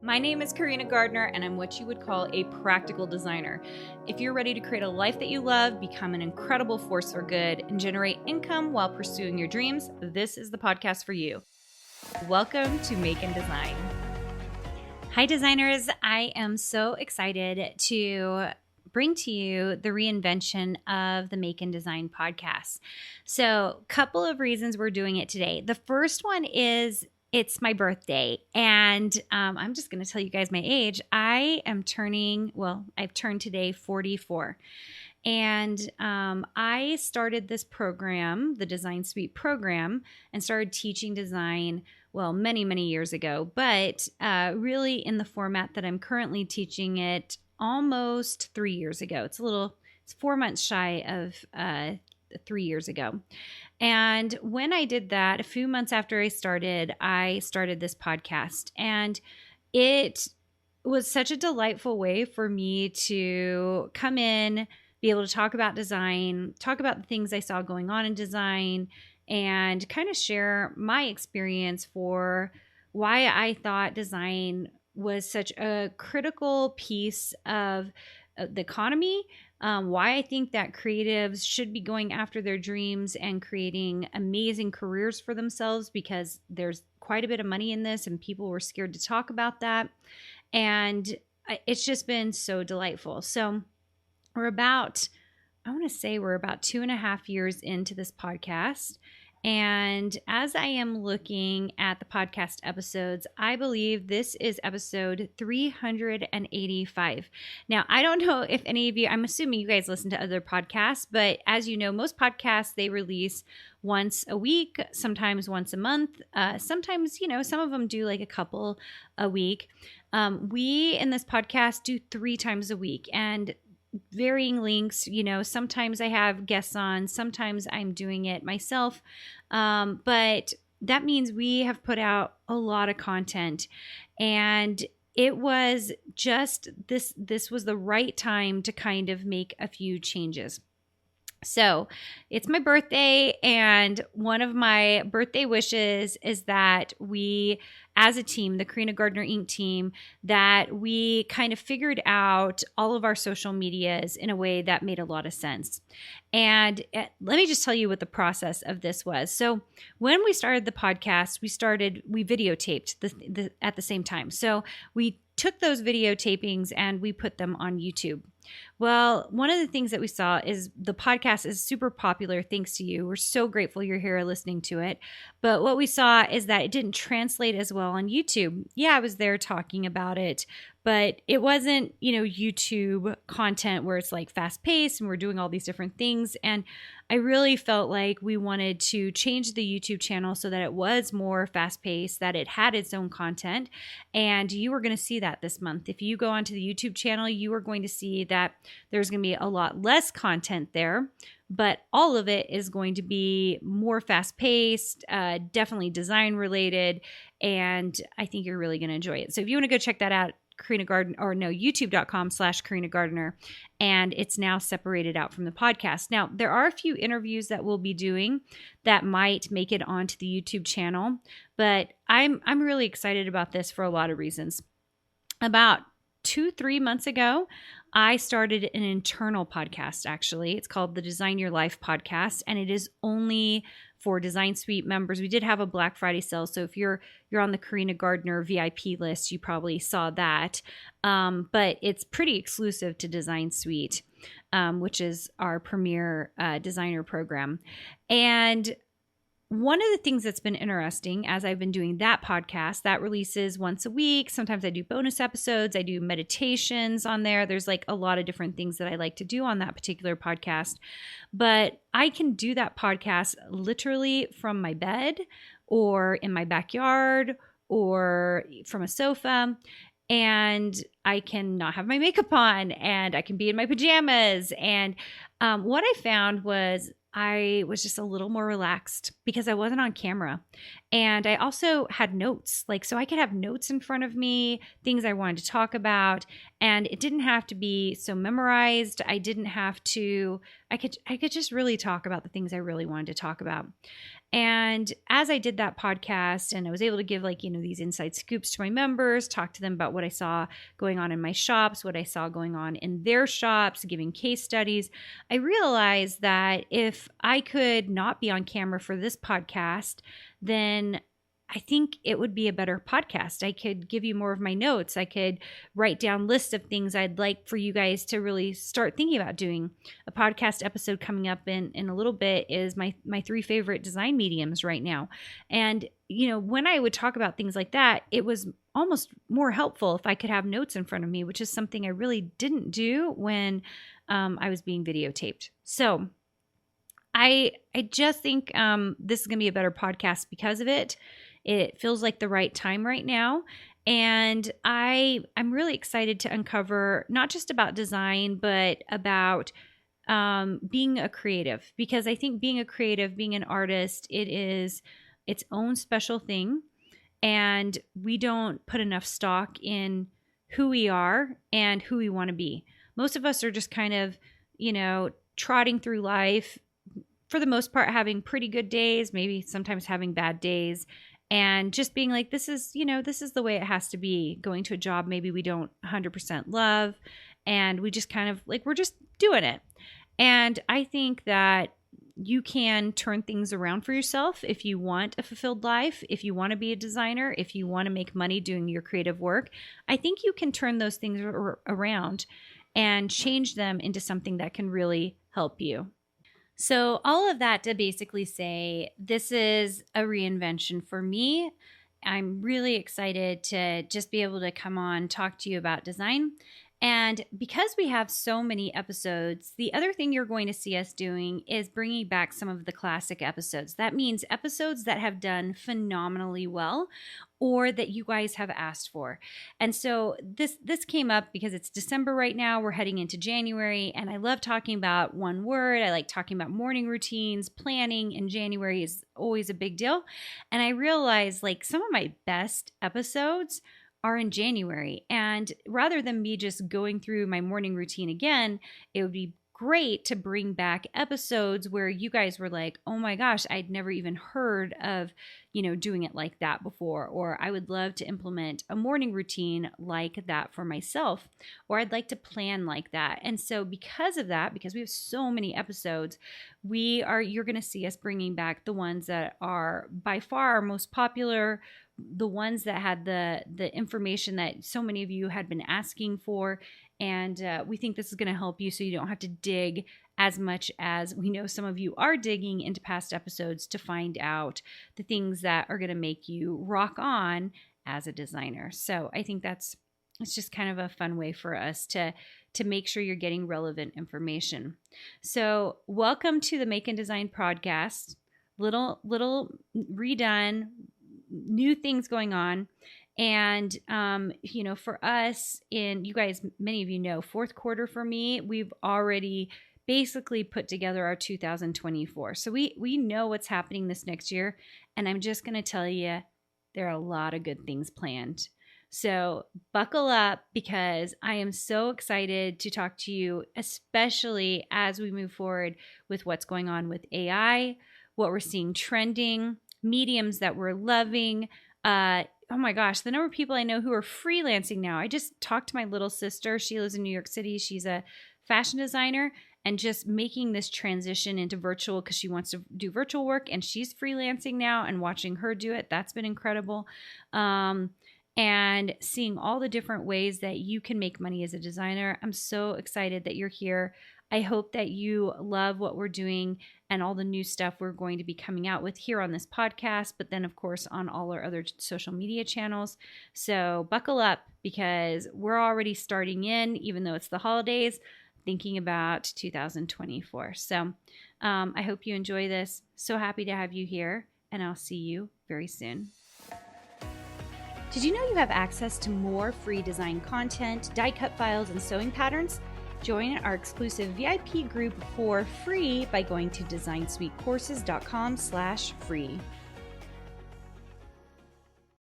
My name is Carina Gardner, and I'm what you would call a practical designer. If you're ready to create a life that you love, become an incredible force for good, and generate income while pursuing your dreams, this is the podcast for you. Welcome to Make and Design. Hi, designers. I am so excited to bring to you the reinvention of the Make and Design podcast. So, a couple of reasons we're doing it today. The first one is it's my birthday, and I'm just going to tell you guys my age. I've turned today 44. And I started this program, the Design Suite program, and started teaching design, many, many years ago, but really in the format that I'm currently teaching it almost 3 years ago. It's 4 months shy of 3 years ago. And when I did that, a few months after I started this podcast. And it was such a delightful way for me to come in, be able to talk about design, talk about the things I saw going on in design, and kind of share my experience for why I thought design was such a critical piece of the economy, why I think that creatives should be going after their dreams and creating amazing careers for themselves, because there's quite a bit of money in this and people were scared to talk about that. And it's just been so delightful. So we're about 2.5 years into this podcast. And as I am looking at the podcast episodes, I believe this is episode 385. Now, I don't know if any of you, I'm assuming you guys listen to other podcasts, but as you know, most podcasts, they release once a week, sometimes once a month. Sometimes, some of them do like a couple a week. We in this podcast do 3 times a week, and varying links. Sometimes I have guests on, sometimes I'm doing it myself. But that means we have put out a lot of content, and it was just this was the right time to kind of make a few changes. So it's my birthday, and one of my birthday wishes is that we, as a team, the Carina Gardner Inc. team, that we kind of figured out all of our social medias in a way that made a lot of sense. And let me just tell you what the process of this was. So when we started the podcast, we videotaped at the same time. So we took those video tapings and we put them on YouTube. Well, one of the things that we saw is the podcast is super popular thanks to you. We're so grateful you're here listening to it. But what we saw is that it didn't translate as well on YouTube. Yeah, I was there talking about it, but it wasn't, YouTube content where it's like fast paced and we're doing all these different things. And I really felt like we wanted to change the YouTube channel so that it was more fast paced, that it had its own content. And you are going to see that this month. If you go onto the YouTube channel, you are going to see that there's going to be a lot less content there, but all of it is going to be more fast paced, definitely design related. And I think you're really going to enjoy it. So if you want to go check that out, youtube.com/Carina Gardner, and it's now separated out from the podcast. Now, there are a few interviews that we'll be doing that might make it onto the YouTube channel, but I'm really excited about this for a lot of reasons. About 2-3 months ago, I started an internal podcast, actually. It's called the Design Your Life podcast, and it is only for Design Suite members. We did have a Black Friday sale, so if you're on the Carina Gardner VIP list, you probably saw that. But it's pretty exclusive to Design Suite, which is our premier designer program. And one of the things that's been interesting as I've been doing that podcast, that releases once a week. Sometimes I do bonus episodes. I do meditations on there. There's like a lot of different things that I like to do on that particular podcast. But I can do that podcast literally from my bed or in my backyard or from a sofa. And I can not have my makeup on, and I can be in my pajamas. And what I found was I was just a little more relaxed because I wasn't on camera. And I also had notes, so I could have notes in front of me, things I wanted to talk about. And it didn't have to be so memorized. I could just really talk about the things I really wanted to talk about. And as I did that podcast and I was able to give these inside scoops to my members, talk to them about what I saw going on in my shops, what I saw going on in their shops, giving case studies, I realized that if I could not be on camera for this podcast, then I think it would be a better podcast. I could give you more of my notes. I could write down lists of things I'd like for you guys to really start thinking about doing. A podcast episode coming up in a little bit is my 3 favorite design mediums right now. And, when I would talk about things like that, it was almost more helpful if I could have notes in front of me, which is something I really didn't do when I was being videotaped. So I just think this is going to be a better podcast because of it. It feels like the right time right now. And I'm really excited to uncover not just about design, but about being a creative, because I think being a creative, being an artist, it is its own special thing. And we don't put enough stock in who we are and who we want to be. Most of us are just kind of, trotting through life, for the most part, having pretty good days, maybe sometimes having bad days. And just being like, this is the way it has to be. Going to a job maybe we don't 100% love, and we just kind of we're just doing it. And I think that you can turn things around for yourself if you want a fulfilled life, if you want to be a designer, if you want to make money doing your creative work. I think you can turn those things around and change them into something that can really help you. So all of that to basically say, this is a reinvention for me. I'm really excited to just be able to come on, talk to you about design. And because we have so many episodes, the other thing you're going to see us doing is bringing back some of the classic episodes. That means episodes that have done phenomenally well or that you guys have asked for. And so this came up because it's December right now. We're heading into January, and I love talking about one word. I like talking about morning routines. Planning in January is always a big deal. And I realized some of my best episodes are in January. And rather than me just going through my morning routine again, it would be great to bring back episodes where you guys were like, oh my gosh, I'd never even heard of, doing it like that before. Or I would love to implement a morning routine like that for myself. Or I'd like to plan like that. And so because of that, because we have so many episodes, you're going to see us bringing back the ones that are by far our most popular, the ones that had the information that so many of you had been asking for. And we think this is going to help you so you don't have to dig as much as we know some of you are digging into past episodes to find out the things that are going to make you rock on as a designer. So I think it's just kind of a fun way for us to make sure you're getting relevant information. So welcome to the Make and Design podcast. Little redone, new things going on. And, for us you guys, many of you know, fourth quarter for me, we've already basically put together our 2024. So we know what's happening this next year. And I'm just going to tell you, there are a lot of good things planned. So buckle up, because I am so excited to talk to you, especially as we move forward with what's going on with AI, what we're seeing trending, mediums that we're loving. Oh my gosh, the number of people I know who are freelancing now. I just talked to my little sister. She lives in New York City. She's a fashion designer and just making this transition into virtual because she wants to do virtual work, and she's freelancing now, and watching her do it, that's been incredible. And seeing all the different ways that you can make money as a designer. I'm so excited that you're here. I hope that you love what we're doing and all the new stuff we're going to be coming out with here on this podcast, but then of course on all our other social media channels. So buckle up, because we're already starting even though it's the holidays, thinking about 2024. So I hope you enjoy this. So happy to have you here, and I'll see you very soon. Did you know you have access to more free design content, die cut files, and sewing patterns? Join our exclusive VIP group for free by going to designsuitecourses.com/free.